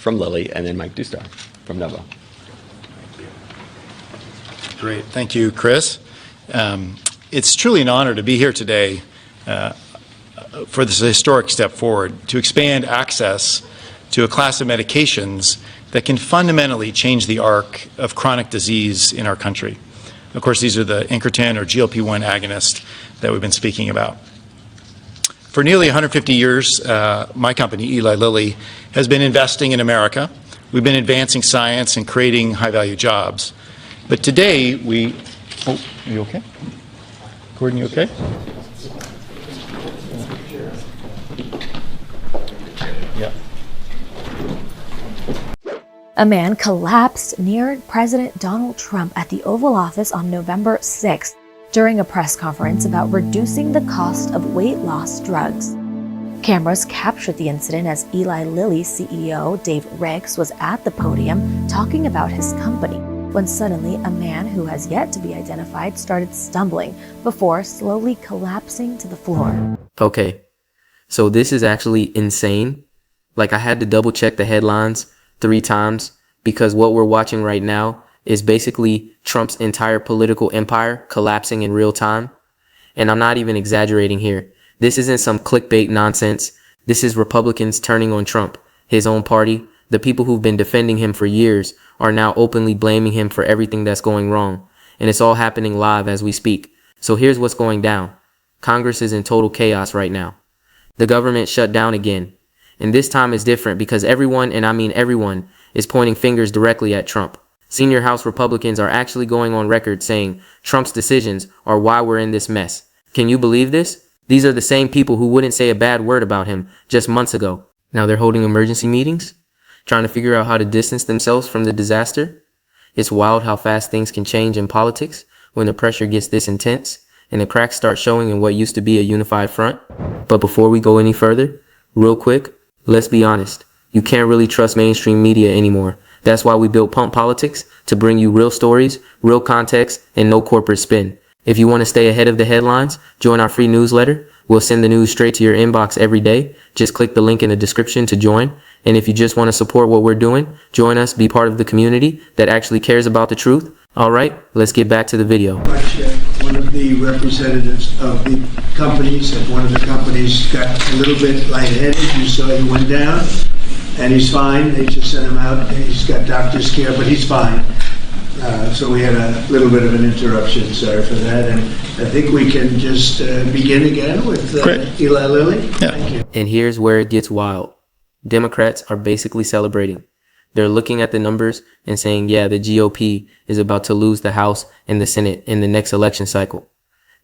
from Lilly, and then Mike Dustar from Novo. Great. Thank you, Chris. It's truly an honor to be here today for this historic step forward to expand access to a class of medications that can fundamentally change the arc of chronic disease in our country. Of course, these are the incretin or GLP-1 agonist that we've been speaking about. For nearly 150 years, my company, Eli Lilly, has been investing in America. We've been advancing science and creating high-value jobs. But today, are you okay? Gordon, you okay? Yeah. A man collapsed near President Donald Trump at the Oval Office on November 6th during a press conference about reducing the cost of weight loss drugs. Cameras captured the incident as Eli Lilly's CEO, Dave Ricks, was at the podium talking about his company, when suddenly a man who has yet to be identified started stumbling before slowly collapsing to the floor. Okay, so this is actually insane. Like, I had to double check the headlines 3 times because what we're watching right now is basically Trump's entire political empire collapsing in real time. And I'm not even exaggerating here. This isn't some clickbait nonsense. This is Republicans turning on Trump, his own party. The people who've been defending him for years are now openly blaming him for everything that's going wrong. And it's all happening live as we speak. So here's what's going down. Congress is in total chaos right now. The government shut down again. And this time is different because everyone, and I mean everyone, is pointing fingers directly at Trump. Senior House Republicans are actually going on record saying Trump's decisions are why we're in this mess. Can you believe this? These are the same people who wouldn't say a bad word about him just months ago. Now they're holding emergency meetings, trying to figure out how to distance themselves from the disaster. It's wild how fast things can change in politics when the pressure gets this intense and the cracks start showing in what used to be a unified front. But before we go any further, real quick, let's be honest. You can't really trust mainstream media anymore. That's why we built Pump Politics, to bring you real stories, real context, and no corporate spin. If you want to stay ahead of the headlines, join our free newsletter. We'll send the news straight to your inbox every day. Just click the link in the description to join. And if you just want to support what we're doing, join us, be part of the community that actually cares about the truth. All right, let's get back to the video. One of the representatives of the companies, and one of the companies got a little bit lightheaded. You saw he went down, and he's fine. They just sent him out. He's got doctor's care, but he's fine. So we had a little bit of an interruption. Sorry for that. And I think we can just begin again with Eli Lilly. Yeah. Thank you. And here's where it gets wild. Democrats are basically celebrating. They're looking at the numbers and saying, yeah, the GOP is about to lose the House and the Senate in the next election cycle.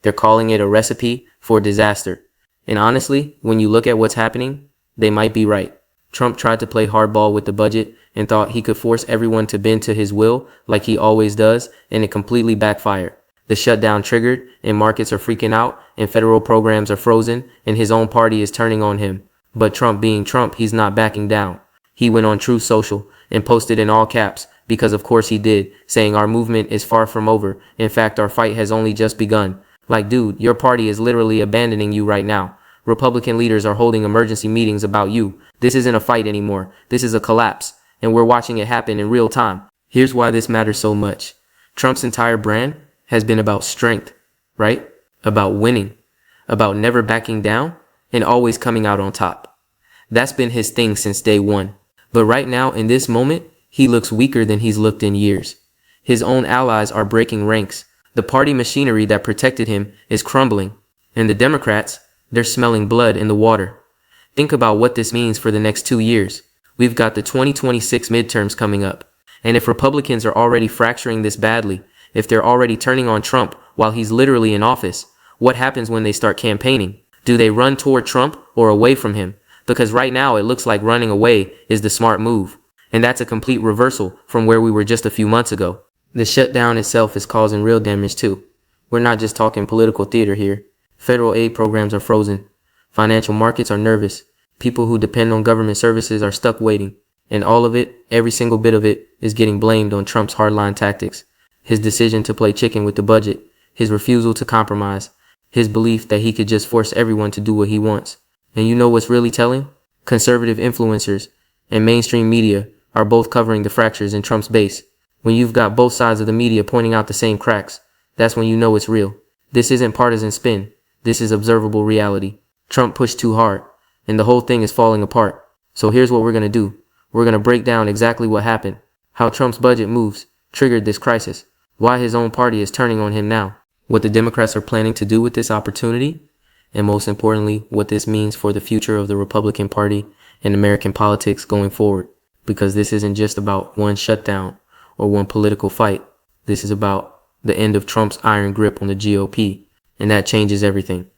They're calling it a recipe for disaster. And honestly, when you look at what's happening, they might be right. Trump tried to play hardball with the budget and thought he could force everyone to bend to his will like he always does, and it completely backfired. The shutdown triggered, and markets are freaking out, and federal programs are frozen, and his own party is turning on him. But Trump being Trump, he's not backing down. He went on Truth Social and posted in all caps, because of course he did, saying our movement is far from over. In fact, our fight has only just begun. Like, dude, your party is literally abandoning you right now. Republican leaders are holding emergency meetings about you. This isn't a fight anymore. This is a collapse, and we're watching it happen in real time. Here's why this matters so much. Trump's entire brand has been about strength, right? About winning, about never backing down, and always coming out on top. That's been his thing since day one. But right now, in this moment, he looks weaker than he's looked in years. His own allies are breaking ranks. The party machinery that protected him is crumbling. And the Democrats, they're smelling blood in the water. Think about what this means for the next 2 years. We've got the 2026 midterms coming up. And if Republicans are already fracturing this badly, if they're already turning on Trump while he's literally in office, what happens when they start campaigning? Do they run toward Trump or away from him? Because right now it looks like running away is the smart move. And that's a complete reversal from where we were just a few months ago. The shutdown itself is causing real damage too. We're not just talking political theater here. Federal aid programs are frozen. Financial markets are nervous. People who depend on government services are stuck waiting. And all of it, every single bit of it, is getting blamed on Trump's hardline tactics. His decision to play chicken with the budget, his refusal to compromise, his belief that he could just force everyone to do what he wants. And you know what's really telling? Conservative influencers and mainstream media are both covering the fractures in Trump's base. When you've got both sides of the media pointing out the same cracks, that's when you know it's real. This isn't partisan spin. This is observable reality. Trump pushed too hard, and the whole thing is falling apart. So here's what we're going to do. We're going to break down exactly what happened, how Trump's budget moves triggered this crisis, why his own party is turning on him now, what the Democrats are planning to do with this opportunity, and most importantly, what this means for the future of the Republican Party and American politics going forward. Because this isn't just about one shutdown or one political fight. This is about the end of Trump's iron grip on the GOP, and that changes everything.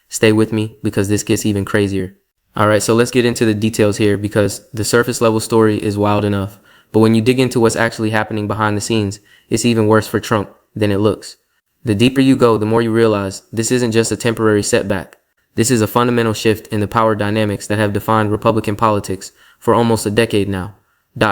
Stay with me because this gets even crazier. All right, so let's get into the details here because the surface level story is wild enough. But when you dig into what's actually happening behind the scenes, it's even worse for Trump than it looks. The deeper you go, the more you realize this isn't just a temporary setback. This is a fundamental shift in the power dynamics that have defined Republican politics for almost a decade now.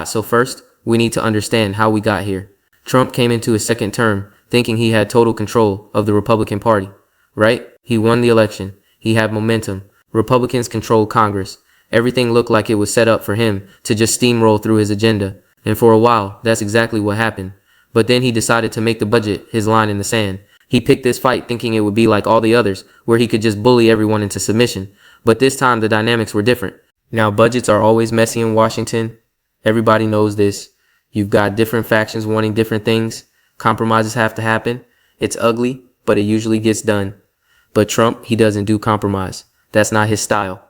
So first, we need to understand how we got here. Trump came into his second term thinking he had total control of the Republican Party, right? He won the election. He had momentum. Republicans controlled Congress. Everything looked like it was set up for him to just steamroll through his agenda. And for a while, that's exactly what happened. But then he decided to make the budget his line in the sand. He picked this fight thinking it would be like all the others, where he could just bully everyone into submission. But this time the dynamics were different. Now, budgets are always messy in Washington. Everybody knows this. You've got different factions wanting different things. Compromises have to happen. It's ugly, but it usually gets done. But Trump, he doesn't do compromise. That's not his style.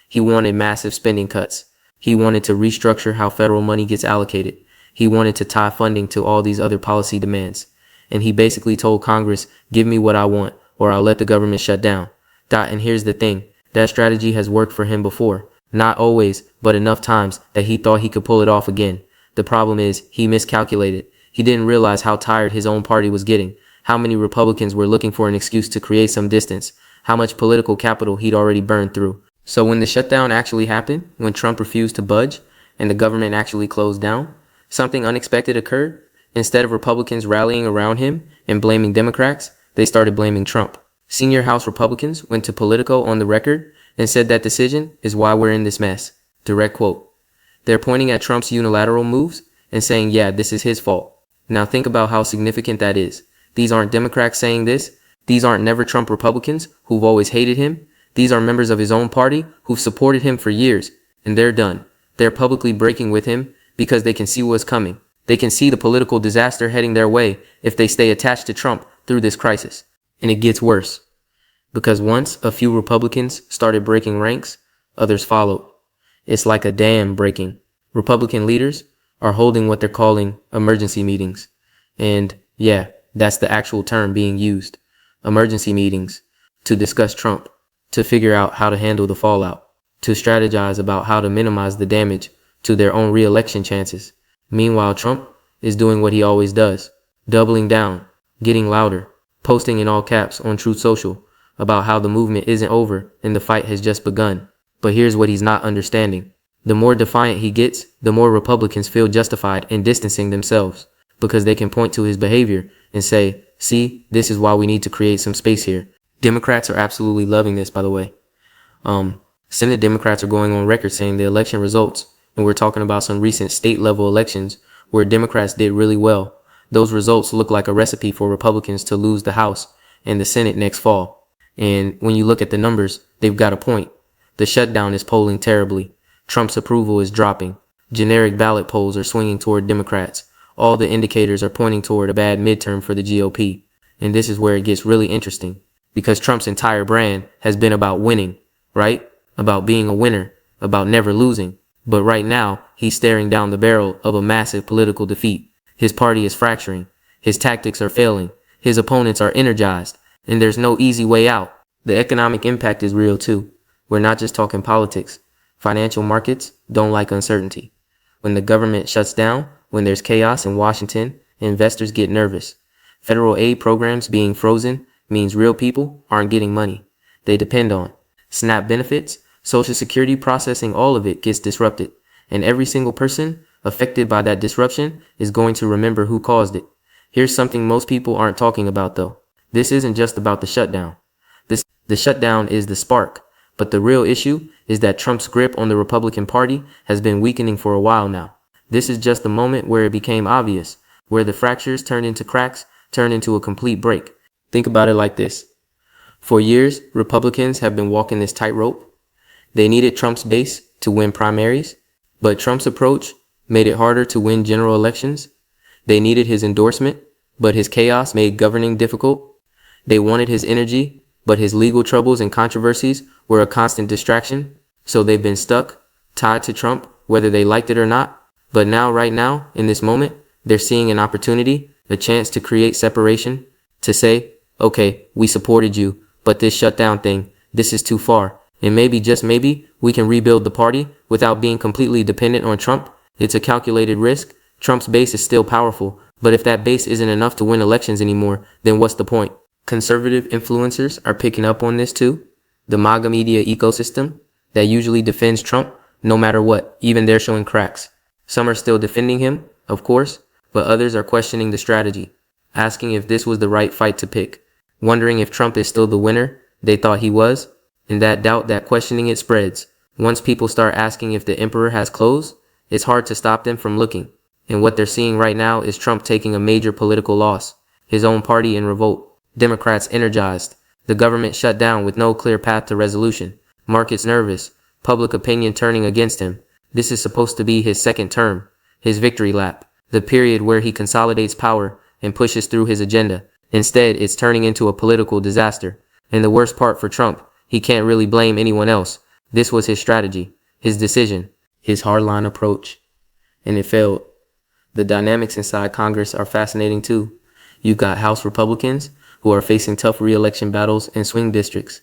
He wanted massive spending cuts. He wanted to restructure how federal money gets allocated. He wanted to tie funding to all these other policy demands. And he basically told Congress, give me what I want, or I'll let the government shut down. And here's the thing. That strategy has worked for him before. Not always, but enough times that he thought he could pull it off again. The problem is, he miscalculated. He didn't realize how tired his own party was getting, how many Republicans were looking for an excuse to create some distance, how much political capital he'd already burned through. So when the shutdown actually happened, when Trump refused to budge, and the government actually closed down, something unexpected occurred. Instead of Republicans rallying around him and blaming Democrats, they started blaming Trump. Senior House Republicans went to Politico on the record and said that decision is why we're in this mess. Direct quote. They're pointing at Trump's unilateral moves and saying, yeah, this is his fault. Now think about how significant that is. These aren't Democrats saying this. These aren't never Trump Republicans who've always hated him. These are members of his own party who've supported him for years, and they're done. They're publicly breaking with him because they can see what's coming. They can see the political disaster heading their way if they stay attached to Trump through this crisis. And it gets worse. Because once a few Republicans started breaking ranks, others followed. It's like a dam breaking. Republican leaders are holding what they're calling emergency meetings. And yeah, that's the actual term being used. Emergency meetings to discuss Trump, to figure out how to handle the fallout, to strategize about how to minimize the damage to their own re-election chances. Meanwhile, Trump is doing what he always does, doubling down, getting louder, posting in all caps on Truth Social about how the movement isn't over and the fight has just begun. But here's what he's not understanding. The more defiant he gets, the more Republicans feel justified in distancing themselves because they can point to his behavior and say, see, this is why we need to create some space here. Democrats are absolutely loving this, by the way. Senate Democrats are going on record saying the election results, and we're talking about some recent state level elections where Democrats did really well. Those results look like a recipe for Republicans to lose the House and the Senate next fall. And when you look at the numbers, they've got a point. The shutdown is polling terribly. Trump's approval is dropping. Generic ballot polls are swinging toward Democrats. All the indicators are pointing toward a bad midterm for the GOP. And this is where it gets really interesting because Trump's entire brand has been about winning, right? About being a winner, about never losing. But right now, he's staring down the barrel of a massive political defeat. His party is fracturing. His tactics are failing. His opponents are energized. And there's no easy way out. The economic impact is real too. We're not just talking politics. Financial markets don't like uncertainty. When the government shuts down, when there's chaos in Washington, investors get nervous. Federal aid programs being frozen means real people aren't getting money they depend on. SNAP benefits, Social Security processing, all of it gets disrupted. And every single person affected by that disruption is going to remember who caused it. Here's something most people aren't talking about though. This isn't just about the shutdown. The shutdown is the spark, but the real issue is that Trump's grip on the Republican Party has been weakening for a while now. This is just the moment where it became obvious, where the fractures turned into cracks, turned into a complete break. Think about it like this. For years, Republicans have been walking this tightrope. They needed Trump's base to win primaries, but Trump's approach made it harder to win general elections. They needed his endorsement, but his chaos made governing difficult. They wanted his energy, but his legal troubles and controversies were a constant distraction. So they've been stuck, tied to Trump, whether they liked it or not. But now, right now, in this moment, they're seeing an opportunity, a chance to create separation, to say, okay, we supported you, but this shutdown thing, this is too far. And maybe, just maybe, we can rebuild the party without being completely dependent on Trump. It's a calculated risk. Trump's base is still powerful, but if that base isn't enough to win elections anymore, then what's the point? Conservative influencers are picking up on this too. The MAGA media ecosystem that usually defends Trump no matter what, even they're showing cracks. Some are still defending him, of course, but others are questioning the strategy, asking if this was the right fight to pick, wondering if Trump is still the winner they thought he was, and that doubt, that questioning, it spreads. Once people start asking if the emperor has clothes, it's hard to stop them from looking. And what they're seeing right now is Trump taking a major political loss, his own party in revolt, Democrats energized, the government shut down with no clear path to resolution, markets nervous, public opinion turning against him. This is supposed to be his second term, his victory lap, the period where he consolidates power and pushes through his agenda. Instead, it's turning into a political disaster. And the worst part for Trump, he can't really blame anyone else. This was his strategy, his decision, his hardline approach. And it failed. The dynamics inside Congress are fascinating too. You've got House Republicans who are facing tough re-election battles in swing districts.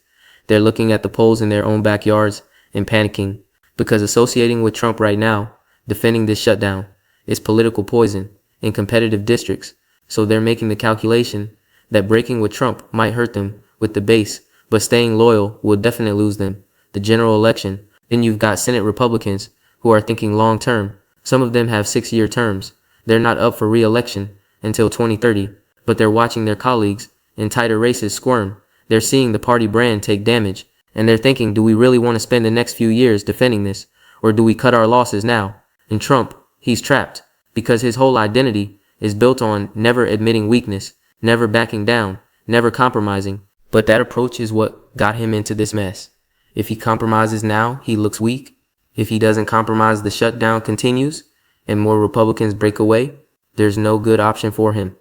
They're looking at the polls in their own backyards and panicking because associating with Trump right now, defending this shutdown, is political poison in competitive districts. So they're making the calculation that breaking with Trump might hurt them with the base, but staying loyal will definitely lose them the general election. Then you've got Senate Republicans who are thinking long term. Some of them have 6-year terms. They're not up for re-election until 2030, but they're watching their colleagues in tighter races squirm. They're seeing the party brand take damage, and they're thinking, do we really want to spend the next few years defending this, or do we cut our losses now? And Trump, he's trapped, because his whole identity is built on never admitting weakness, never backing down, never compromising. But that approach is what got him into this mess. If he compromises now, he looks weak. If he doesn't compromise, the shutdown continues, and more Republicans break away. There's no good option for him.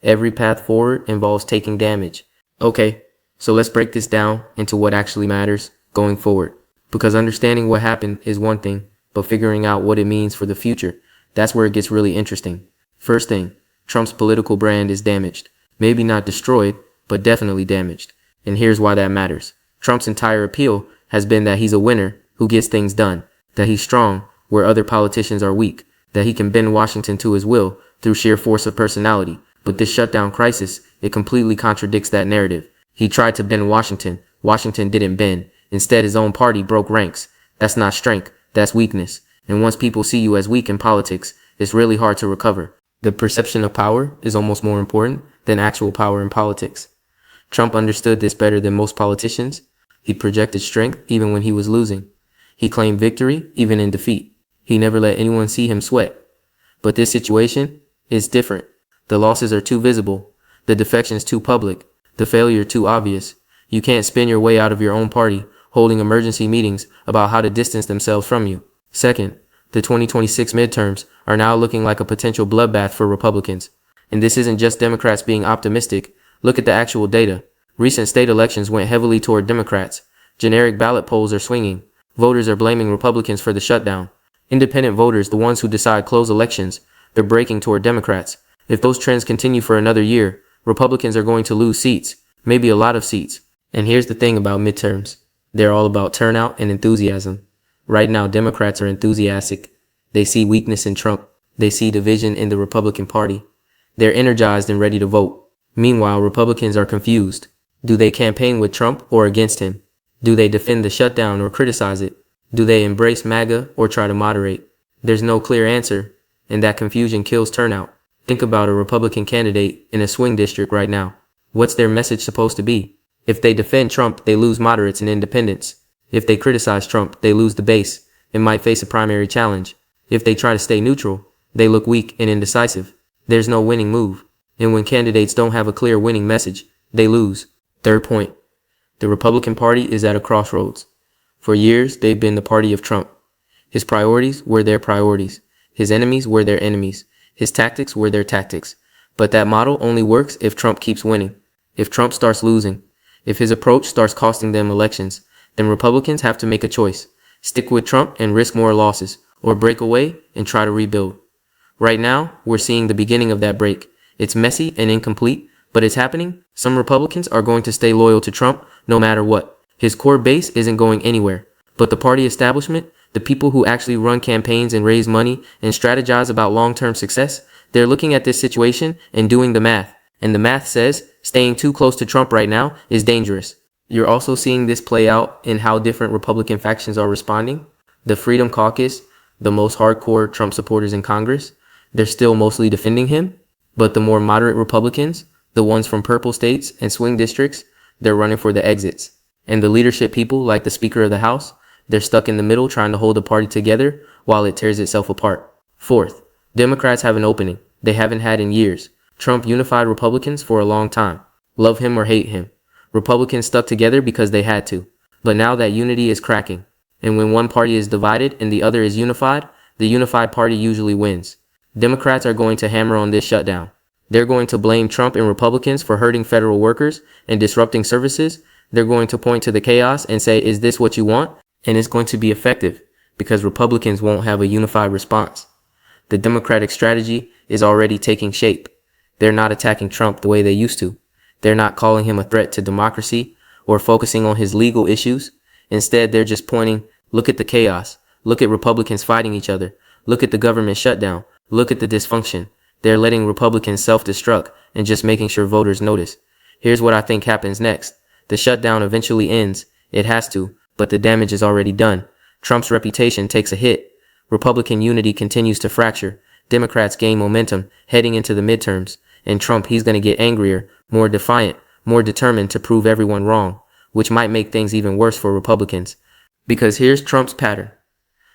Every path forward involves taking damage. Okay, so let's break this down into what actually matters going forward. Because understanding what happened is one thing, but figuring out what it means for the future, that's where it gets really interesting. First thing, Trump's political brand is damaged. Maybe not destroyed, but definitely damaged. And here's why that matters. Trump's entire appeal has been that he's a winner who gets things done, that he's strong where other politicians are weak, that he can bend Washington to his will through sheer force of personality. But this shutdown crisis, it completely contradicts that narrative. He tried to bend Washington. Washington didn't bend. Instead, his own party broke ranks. That's not strength. That's weakness. And once people see you as weak in politics, it's really hard to recover. The perception of power is almost more important than actual power in politics. Trump understood this better than most politicians. He projected strength even when he was losing. He claimed victory even in defeat. He never let anyone see him sweat. But this situation is different. The losses are too visible. The defections too public. The failure too obvious. You can't spin your way out of your own party, holding emergency meetings about how to distance themselves from you. Second, the 2026 midterms are now looking like a potential bloodbath for Republicans. And this isn't just Democrats being optimistic. Look at the actual data. Recent state elections went heavily toward Democrats. Generic ballot polls are swinging. Voters are blaming Republicans for the shutdown. Independent voters, the ones who decide close elections, they're breaking toward Democrats. If those trends continue for another year, Republicans are going to lose seats, maybe a lot of seats. And here's the thing about midterms. They're all about turnout and enthusiasm. Right now, Democrats are enthusiastic. They see weakness in Trump. They see division in the Republican Party. They're energized and ready to vote. Meanwhile, Republicans are confused. Do they campaign with Trump or against him? Do they defend the shutdown or criticize it? Do they embrace MAGA or try to moderate? There's no clear answer, and that confusion kills turnout. Think about a Republican candidate in a swing district right now. What's their message supposed to be? If they defend Trump, they lose moderates and independents. If they criticize Trump, they lose the base and might face a primary challenge. If they try to stay neutral, they look weak and indecisive. There's no winning move. And when candidates don't have a clear winning message, they lose. Third point. The Republican Party is at a crossroads. For years, they've been the party of Trump. His priorities were their priorities. His enemies were their enemies. His tactics were their tactics. But that model only works if Trump keeps winning. If Trump starts losing, if his approach starts costing them elections, then Republicans have to make a choice. Stick with Trump and risk more losses, or break away and try to rebuild. Right now, we're seeing the beginning of that break. It's messy and incomplete, but it's happening. Some Republicans are going to stay loyal to Trump no matter what. His core base isn't going anywhere. But the party establishment, the people who actually run campaigns and raise money and strategize about long-term success, they're looking at this situation and doing the math. And the math says staying too close to Trump right now is dangerous. You're also seeing this play out in how different Republican factions are responding. The Freedom Caucus, the most hardcore Trump supporters in Congress, they're still mostly defending him. But the more moderate Republicans, the ones from purple states and swing districts, they're running for the exits. And the leadership people, like the Speaker of the House, they're stuck in the middle trying to hold the party together while it tears itself apart. Fourth, Democrats have an opening they haven't had in years. Trump unified Republicans for a long time. Love him or hate him. Republicans stuck together because they had to. But now that unity is cracking. And when one party is divided and the other is unified, the unified party usually wins. Democrats are going to hammer on this shutdown. They're going to blame Trump and Republicans for hurting federal workers and disrupting services. They're going to point to the chaos and say, is this what you want? And it's going to be effective because Republicans won't have a unified response. The Democratic strategy is already taking shape. They're not attacking Trump the way they used to. They're not calling him a threat to democracy or focusing on his legal issues. Instead, they're just pointing, look at the chaos. Look at Republicans fighting each other. Look at the government shutdown. Look at the dysfunction. They're letting Republicans self-destruct and just making sure voters notice. Here's what I think happens next. The shutdown eventually ends. It has to, but the damage is already done. Trump's reputation takes a hit. Republican unity continues to fracture. Democrats gain momentum heading into the midterms. And Trump, he's going to get angrier, more defiant, more determined to prove everyone wrong, which might make things even worse for Republicans. Because here's Trump's pattern.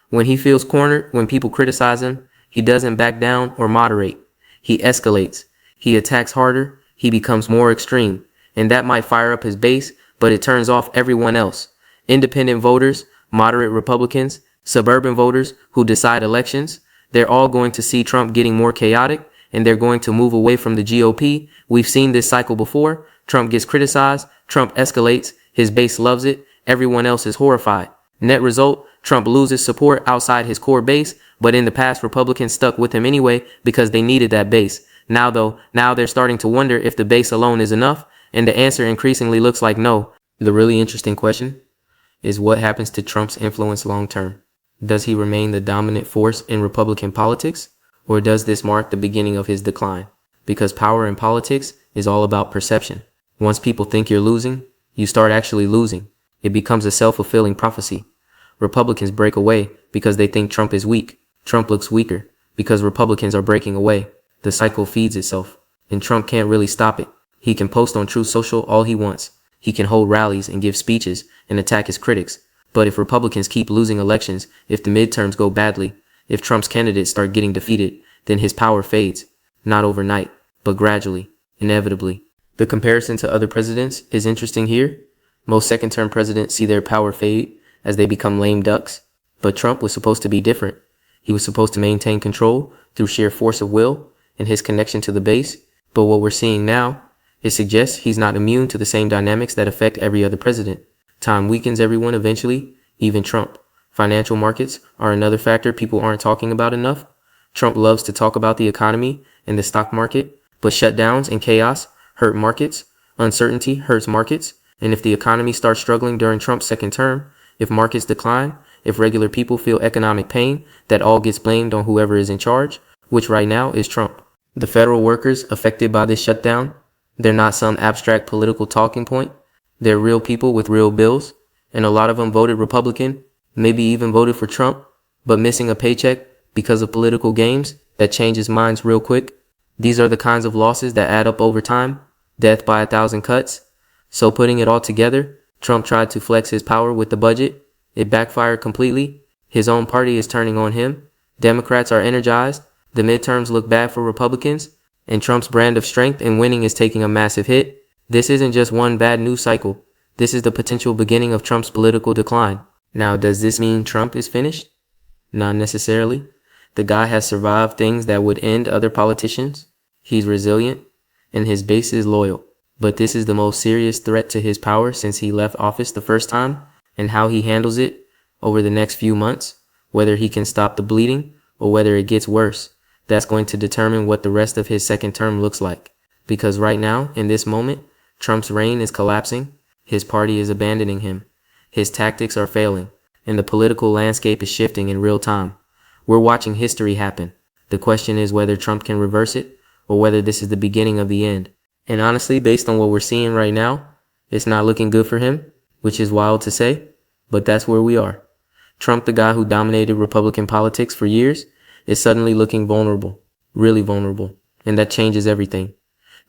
When he feels cornered, when people criticize him, he doesn't back down or moderate. He escalates. He attacks harder. He becomes more extreme. And that might fire up his base, but it turns off everyone else. Independent voters, moderate Republicans, suburban voters who decide elections, they're all going to see Trump getting more chaotic, and they're going to move away from the GOP. We've seen this cycle before. Trump gets criticized. Trump escalates. His base loves it. Everyone else is horrified. Net result, Trump loses support outside his core base, but in the past, Republicans stuck with him anyway because they needed that base. Now they're starting to wonder if the base alone is enough, and the answer increasingly looks like no. The really interesting question is what happens to Trump's influence long term? Does he remain the dominant force in Republican politics, or does this mark the beginning of his decline? Because power in politics is all about perception. Once people think you're losing, you start actually losing. It becomes a self-fulfilling prophecy. Republicans break away because they think Trump is weak. Trump looks weaker because Republicans are breaking away. The cycle feeds itself, and Trump can't really stop it. He can post on Truth Social all he wants. He can hold rallies and give speeches and attack his critics. But if Republicans keep losing elections, if the midterms go badly, if Trump's candidates start getting defeated, then his power fades. Not overnight, but gradually, inevitably. The comparison to other presidents is interesting here. Most second-term presidents see their power fade as they become lame ducks. But Trump was supposed to be different. He was supposed to maintain control through sheer force of will and his connection to the base. But what we're seeing now, it suggests he's not immune to the same dynamics that affect every other president. Time weakens everyone eventually, even Trump. Financial markets are another factor people aren't talking about enough. Trump loves to talk about the economy and the stock market, but shutdowns and chaos hurt markets. Uncertainty hurts markets. And if the economy starts struggling during Trump's second term, if markets decline, if regular people feel economic pain, that all gets blamed on whoever is in charge, which right now is Trump. The federal workers affected by this shutdown, they're not some abstract political talking point. They're real people with real bills, and a lot of them voted Republican, maybe even voted for Trump, but missing a paycheck because of political games that changes minds real quick. These are the kinds of losses that add up over time, death by 1,000 cuts. So putting it all together, Trump tried to flex his power with the budget. It backfired completely. His own party is turning on him. Democrats are energized. The midterms look bad for Republicans. And Trump's brand of strength and winning is taking a massive hit. This isn't just one bad news cycle. This is the potential beginning of Trump's political decline. Now, does this mean Trump is finished? Not necessarily. The guy has survived things that would end other politicians. He's resilient, and his base is loyal. But this is the most serious threat to his power since he left office the first time, and how he handles it over the next few months, whether he can stop the bleeding or whether it gets worse. That's going to determine what the rest of his second term looks like. Because right now, in this moment, Trump's reign is collapsing, his party is abandoning him, his tactics are failing, and the political landscape is shifting in real time. We're watching history happen. The question is whether Trump can reverse it, or whether this is the beginning of the end. And honestly, based on what we're seeing right now, it's not looking good for him, which is wild to say, but that's where we are. Trump, the guy who dominated Republican politics for years, is suddenly looking vulnerable, really vulnerable, and that changes everything.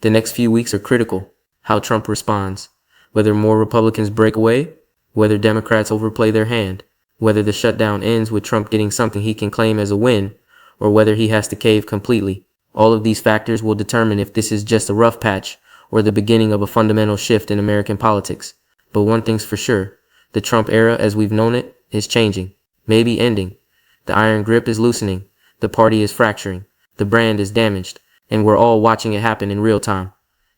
The next few weeks are critical. How Trump responds, whether more Republicans break away, whether Democrats overplay their hand, whether the shutdown ends with Trump getting something he can claim as a win, or whether he has to cave completely. All of these factors will determine if this is just a rough patch or the beginning of a fundamental shift in American politics. But one thing's for sure, the Trump era as we've known it is changing, maybe ending. The iron grip is loosening, the party is fracturing, the brand is damaged, and we're all watching it happen in real time.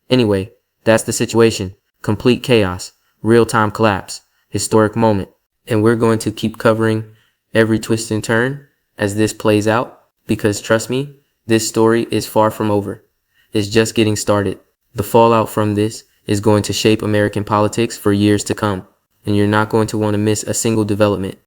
Anyway, that's the situation. Complete chaos, real-time collapse, historic moment. And we're going to keep covering every twist and turn as this plays out, because trust me, this story is far from over. It's just getting started. The fallout from this is going to shape American politics for years to come, and you're not going to want to miss a single development.